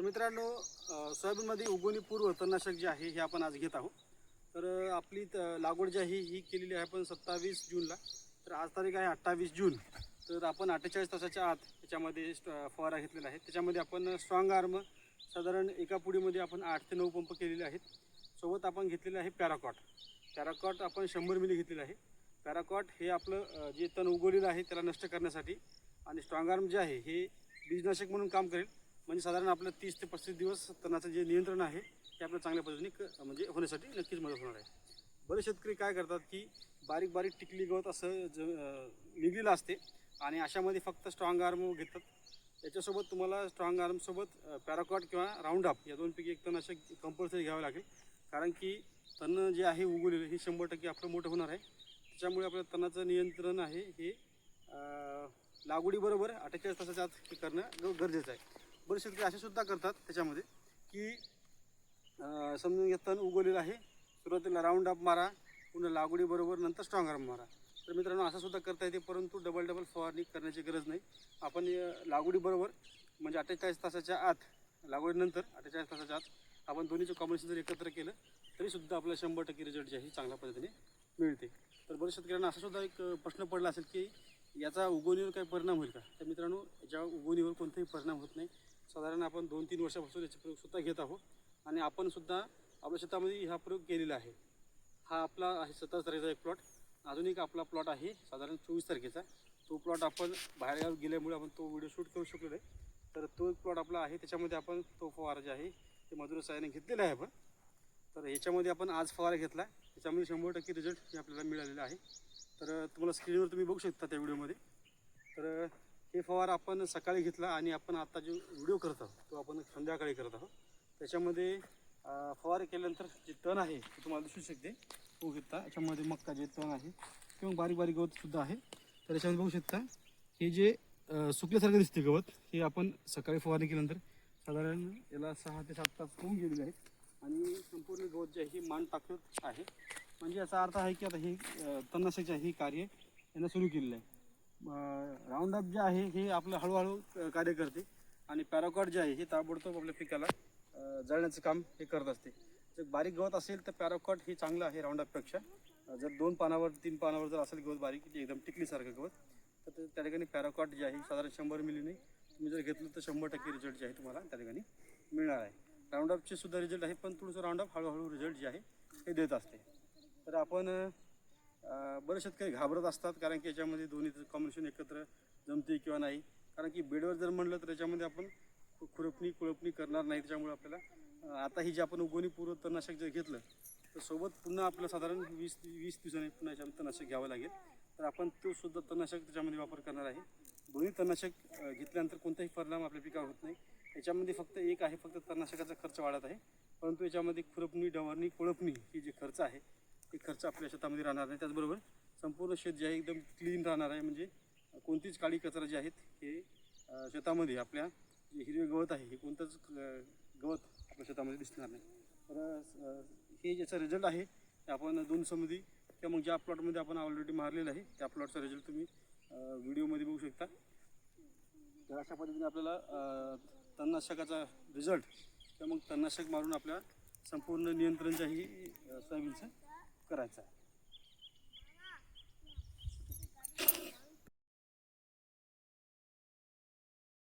मित्रांनो, सोयाबीनमध्ये उगवणी पूर्व तणनाशक जे आहे हे आपण आज घेत आहोत. तर आपली लागवड जी आहे ही केलेली आहे आपण 27 जूनला. तर आज तारीख आहे 28 जून. तर आपण 48 तासाच्या आत त्याच्यामध्ये फवारा घेतलेला आहे. त्याच्यामध्ये आपण स्ट्रॉंग आर्म साधारण एका पुडीमध्ये आपण 8 ते 9 पंप केलेले आहेत. सोबत आपण घेतलेले आहे पॅराकॉट आपण 100 मिली घेतलेलं आहे. पॅराकॉट हे आपलं जे तण उगवलेलं आहे त्याला नष्ट करण्यासाठी, आणि स्ट्रॉंग आर्म जे आहे हे बीजनाशक म्हणून काम करेल. म्हणजे साधारण आपलं 30 ते 35 दिवस तणाचं जे नियंत्रण आहे ते आपलं चांगल्या पद्धतीने म्हणजे होण्यासाठी नक्कीच मदत होणार आहे. बरेच शेतकरी काय करतात की बारीक बारीक टिकली गवत असं निघलेलं असते आणि अशामध्ये फक्त स्ट्रॉंग आर्म घेतात. त्याच्यासोबत तुम्हाला स्ट्रॉंग आर्मसोबत पॅराकॉट किंवा राऊंड अप या दोनपैकी एक तणनाशक कंपल्सरी घ्यावं लागेल. कारण की तण जे आहे उगवलेलं हे 100% आपलं मोठं होणार आहे. त्याच्यामुळे आपल्या तणाचं नियंत्रण आहे हे लागवडीबरोबर 48 तासाच्या आत करणं गरजेचं आहे. बरेच शेतकरी असे सुद्धा करतात त्याच्यामध्ये की समजून घेत तण उगवलेलं आहे, सुरुवातीला राऊंड अप मारा, पुन्हा लागवडीबरोबर नंतर स्ट्रॉंग आर्म मारा. तर मित्रांनो, असं सुद्धा करता येते, परंतु डबल फवारणी करण्याची गरज नाही. आपण लागवडीबरोबर म्हणजे 48 तासाच्या आत, लागवडीनंतर 48 तासाच्या आत आपण दोन्हीचं कॉम्बिनेशन जर एकत्र केलं तरीसुद्धा आपल्याला 100% रिझल्ट जे आहे चांगल्या पद्धतीने मिळते. तर बऱ्याच शेतकऱ्यांना असा सुद्धा एक प्रश्न पडला असेल की याचा उगवणीवर काही परिणाम होईल का? तर मित्रांनो, याच्या उगवणीवर कोणताही परिणाम होत नाही. साधारण आपण 2-3 वर्षापासून याचे प्रयोगसुद्धा घेत आहोत आणि आपण सुद्धा आपल्या शेतामध्ये हा प्रयोग केलेला आहे. हा आपला आहे 27 तारखेचा एक प्लॉट. अजून एक आपला प्लॉट आहे साधारण 24 तारखेचा. तो प्लॉट आपण बाहेर गेल्यामुळे आपण तो व्हिडिओ शूट करू शकलो नाही. तर तो एक प्लॉट आपला आहे, त्याच्यामध्ये आपण तो फवारा जे आहे ते मधुर साहाय्याने घेतलेला आहे आपण. तर ह्याच्यामध्ये आपण आज फवारा घेतला, त्याच्यामध्ये 100% रिझल्ट हे आपल्याला मिळालेला आहे. तर तुम्हाला स्क्रीनवर तुम्ही बघू शकता त्या व्हिडिओमध्ये. तर हे फवारा आपण सकाळी घेतला आणि आपण आता जो व्हिडिओ करत आहोत तो आपण संध्याकाळी करत आहोत. त्याच्यामध्ये फवारे केल्यानंतर जे तण आहे ते तुम्हाला दिसू शकते, बघू शकता. याच्यामध्ये मक्का जे तण आहे किंवा बारीक बारीक गवतसुद्धा आहे. तर याच्यामध्ये बघू शकता हे जे सुकल्यासारखं दिसते गवत, हे आपण सकाळी फवारणी केल्यानंतर साधारण याला 6 ते 7 तास होऊन गेलेले आहेत आणि संपूर्ण गवत जे आहे हे मान टाकत आहे. म्हणजे याचा अर्थ आहे की आता हे तणनाशक हे कार्य यांना सुरू केलेलं आहे. राऊंडअप जे आहे हे आपलं हळूहळू कार्य करते आणि पॅराकॉट जे आहे हे ताबडतोब आपल्या पिकाला जळण्याचं काम हे करत असते. जर बारीक गवत असेल तर पॅराकॉट हे चांगलं आहे राऊंडअपपेक्षा. जर 2 पानावर 3 पानावर जर असेल गवत बारीक एकदम टिकलीसारखं गवत, तर त्या ठिकाणी पॅराकॉट जे आहे साधारण 100 मिलीने तुम्ही जर घेतलं तर 100% रिझल्ट जे आहे तुम्हाला त्या ठिकाणी मिळणार आहे. राऊंडअपचे सुद्धा रिझल्ट आहे, पण थोडंसं राऊंडअप हळूहळू रिझल्ट जे आहे हे देत असते. तर आपण बरेच शेतकरी घाबरत असतात कारण की याच्यामध्ये दोन्हीचं कॉम्बिनेशन एकत्र जमते किंवा नाही. कारण की बेडवर जर म्हणलं तर याच्यामध्ये आपण कुळपणी करणार नाही. त्याच्यामुळे आपल्याला आता ही जे आपण उगवणी पूर्व तणनाशक जर घेतलं तर सोबत पुन्हा आपलं साधारण 20 दिवसांनी पुन्हा याच्यामध्ये तणनाशक घ्यावं लागेल. तर आपण तो सुद्धा तणनाशक त्याच्यामध्ये वापर करणार आहे. दोन्ही तणनाशक घेतल्यानंतर कोणताही परिणाम आपल्या पिकावर होत नाही. याच्यामध्ये फक्त एक आहे, फक्त तणनाशकाचा खर्च वाढत आहे, परंतु याच्यामध्ये खुरपणी, डवरणी, कोळपणी ही जे खर्च आहे ते खर्च आपल्या शेतामध्ये राहणार नाही. त्याचबरोबर संपूर्ण शेत जे आहे एकदम क्लीन राहणार आहे. म्हणजे कोणतीच काळी कचरा जे आहेत हे शेतामध्ये आपल्या जे हिरवे गवत आहे हे कोणतंच गवत आपल्या शेतामध्ये दिसणार नाही. तर हे ज्याचा रिझल्ट आहे ते आपण 2 दिवसामध्ये किंवा मग ज्या प्लॉटमध्ये आपण ऑलरेडी मारलेलं आहे त्या प्लॉटचा रिझल्ट तुम्ही व्हिडिओमध्ये बघू शकता. तर अशा पद्धतीने आपल्याला तणनाशकाचा रिझल्ट किंवा मग तणनाशक मारून आपल्या संपूर्ण नियंत्रण जे आहे सोयाबीनचं करायचं आहे.